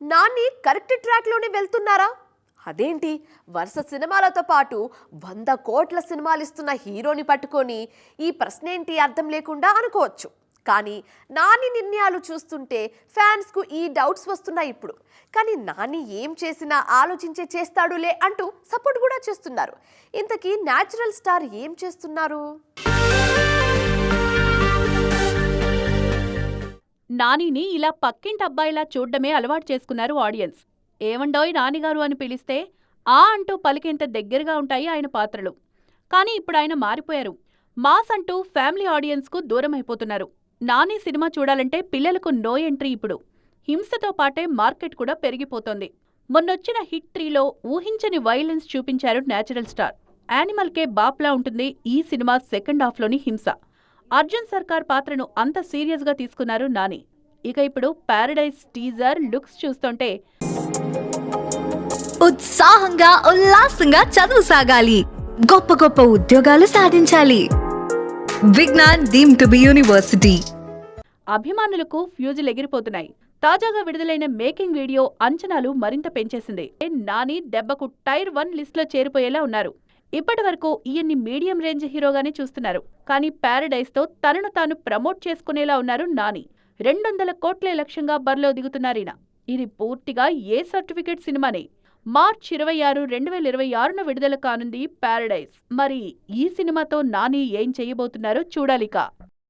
Nani correct ట్రాక్లోనే వెళ్తున్నారా? అదేంటి, వరుస సినిమాలతో పాటు 100 కోట్ల సినిమాలు ఇస్తున్న హీరోని పట్టుకొని ఈ ప్రశ్న ఏంటి అర్థం లేకుండా అనుకోవచ్చు. కానీ నాని నిర్ణయాలు చూస్తుంటే ఫ్యాన్స్కు ఈ డౌట్స్ వస్తున్నాయి ఇప్పుడు. కానీ నాని ఏం చేసినా ఆలోచించే చేస్తాడులే అంటూ సపోర్ట్ కూడా చేస్తున్నారు. ఇంతకీ న్యాచురల్ స్టార్ ఏం చేస్తున్నారు? నానిని ఇలా పక్కింటి అబ్బాయిలా చూడ్డమే అలవాటు చేసుకున్నారు ఆడియన్స్. ఏమండోయ్ నానిగారు అని పిలిస్తే ఆ అంటూ పలికేంత దగ్గరగా ఉంటాయి ఆయన పాత్రలు. కానీ ఇప్పుడు ఆయన మారిపోయారు. మాస్ అంటూ ఫ్యామిలీ ఆడియన్స్కు దూరం అయిపోతున్నారు. నాని సినిమా చూడాలంటే పిల్లలకు నో ఎంట్రీ ఇప్పుడు. హింసతో పాటే మార్కెట్ కూడా పెరిగిపోతోంది. మొన్నొచ్చిన హిట్ 3లో ఊహించని వైలెన్స్ చూపించారు న్యాచురల్ స్టార్. యానిమల్కే బాప్లా ఉంటుంది ఈ సినిమా సెకండ్ హాఫ్లోని హింస. అర్జున్ సర్కార్ పాత్రను అంత సీరియస్గా తీసుకున్నారు నాని. ఇక ఇప్పుడు పారడైజ్ టీజర్ లుక్స్ చూస్తుంటే ఉత్సాహంగా ఉల్లాసంగా చదువు సాగాలి, గొప్ప గొప్ప ఉద్యోగాలు సాధించాలి. Vignan deemed to be university. అభిమానులకు ఫ్యూజులు ఎగిరిపోతున్నాయి. తాజాగా విడుదలైన మేకింగ్ వీడియో అంచనాలు మరింత పెంచేసింది. నాని దెబ్బకు టైర్ 1 లిస్టులో చేరిపోయేలా ఉన్నారు. ఇప్పటి వరకు ఈయన్ని మీడియం రేంజ్ హీరోగానే చూస్తున్నారు. కానీ పారడైజ్తో తనను తాను ప్రమోట్ చేసుకునేలా ఉన్నారు నాని. 200 కోట్లే లక్ష్యంగా బరిలో దిగుతున్నారీన. ఇది పూర్తిగా ఏ సర్టిఫికేట్ సినిమానే. మార్చి 26, 2026న విడుదల కానుంది పారడైజ్. మరి ఈ సినిమాతో నాని ఏం చేయబోతున్నారో చూడాలిక.